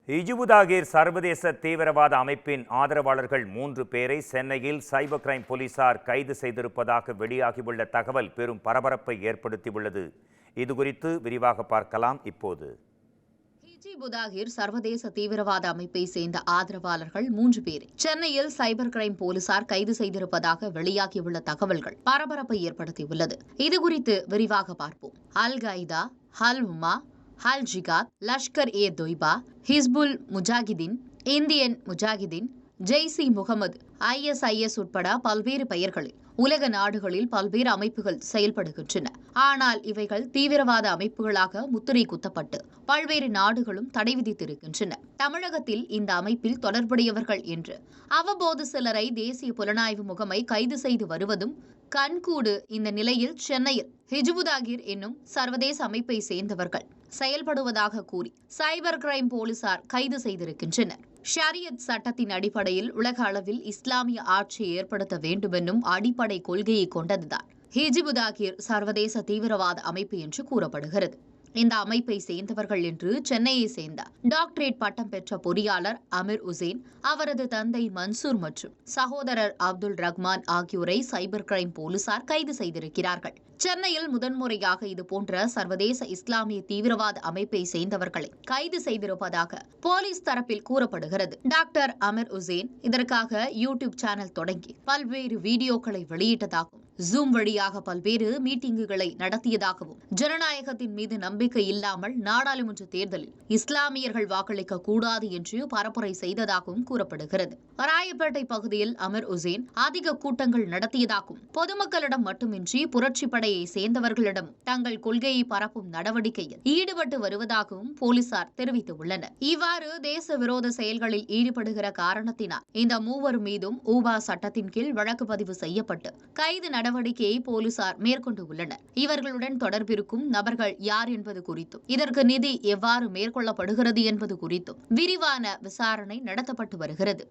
ஹிஜ்புத் தாஹிர் சர்வதேச தீவிரவாத அமைப்பின் ஆதரவாளர்கள் 3 பேரை சென்னையில் சைபர் கிரைம் போலீசார் கைது செய்திருப்பதாக வெளியாகியுள்ள தகவல் பெரும் பரபரப்பை ஏற்படுத்தியுள்ளது. இதுகுறித்து விரிவாக பார்க்கலாம் இப்போது. ஹிஜ்புத் தாஹிர் சர்வதேச தீவிரவாத அமைப்பை சேர்ந்த ஆதரவாளர்கள் 3 பேரை சென்னையில் சைபர் கிரைம் போலீசார் கைது செய்திருப்பதாக வெளியாகியுள்ள தகவல்கள் பரபரப்பை ஏற்படுத்தியுள்ளது. இதுகுறித்து விரிவாக பார்ப்போம். அல் காய்தா, அல் உமா, அல் ஜிகாத், லஷ்கர்-ஏ-தொய்பா, ஹிஸ்புல் முஜாஹிதீன், இந்தியன் முஜாஹிதீன், ஜெய்ஷ்-இ முகமது, ISIS உட்பட பல்வேறு பெயர்களில் உலக நாடுகளில் பல்வேறு அமைப்புகள் செயல்படுகின்றன. ஆனால் இவைகள் தீவிரவாத அமைப்புகளாக முத்திரை குத்தப்பட்டு பல்வேறு நாடுகளும் தடை விதித்திருக்கின்றன. தமிழகத்தில் இந்த அமைப்பில் தொடர்புடையவர்கள் என்று அவ்வப்போது சிலரை தேசிய புலனாய்வு முகமை கைது செய்து வருவதும் கண்கூடு. இந்த நிலையில் சென்னையில் ஹிஜ்புத் தாஹிர் என்னும் சர்வதேச அமைப்பை சேர்ந்தவர்கள் செயல்படுவதாக கூறி சைபர் கிரைம் போலீசார் கைது செய்திருக்கின்றனர். ஷரியத் சட்டத்தின் அடிப்படையில் உலக அளவில் இஸ்லாமிய ஆட்சியை ஏற்படுத்த வேண்டுமென்னும் அடிப்படை கொள்கையை கொண்டதுதான் ஹிஜ்புத் தாஹிர் சர்வதேச தீவிரவாத அமைப்பு என்று கூறப்படுகிறது. இந்த அமைப்பை சேர்ந்தவர்கள் என்று சென்னையை சேர்ந்த டாக்டரேட் பட்டம் பெற்ற பொறியாளர் அமீர் உசேன், அவரது தந்தை மன்சூர் மற்றும் சகோதரர் அப்துல் ரஹ்மான் ஆகியோரை சைபர் கிரைம் போலீசார் கைது செய்திருக்கிறார்கள். சென்னையில் முதன்முறையாக இதுபோன்ற சர்வதேச இஸ்லாமிய தீவிரவாத அமைப்பை சேர்ந்தவர்களை கைது செய்திருப்பதாக போலீஸ் தரப்பில் கூறப்படுகிறது. டாக்டர் அமீர் உசேன் இதற்காக யூடியூப் சேனல் தொடங்கி பல்வேறு வீடியோக்களை வெளியிட்டதாகவும், ஜூம் வழியாக பல்வேறு மீட்டிங்குகளை நடத்தியதாகவும், ஜனநாயகத்தின் மீது நம்பிக்கை இல்லாமல் நாடாளுமன்ற தேர்தலில் இஸ்லாமியர்கள் வாக்களிக்க கூடாது என்று பரப்புரை செய்ததாகவும் கூறப்படுகிறது. ராயப்பேட்டை பகுதியில் அமீர் உசேன் அதிக கூட்டங்கள் நடத்தியதாகவும், பொதுமக்களிடம் மட்டுமின்றி புரட்சிப்படையை சேர்ந்தவர்களிடம் தங்கள் கொள்கையை பரப்பும் நடவடிக்கையில் ஈடுபட்டு வருவதாகவும் போலீசார் தெரிவித்துள்ளனர். இவ்வாறு தேச விரோத செயல்களில் ஈடுபடுகிற காரணத்தினால் இந்த மூவர் மீதும் ஊபா சட்டத்தின் கீழ் வழக்கு பதிவு செய்யப்பட்டு கைது நடவடிக்கையை போலீசார் மேற்கொண்டு உள்ளனர். இவர்களுடன் தொடர்பிருக்கும் நபர்கள் யார் என்பது குறித்தும், இதற்கு நிதி எவ்வாறு மேற்கொள்ளப்படுகிறது என்பது குறித்தும் விரிவான விசாரணை நடத்தப்பட்டு வருகிறது.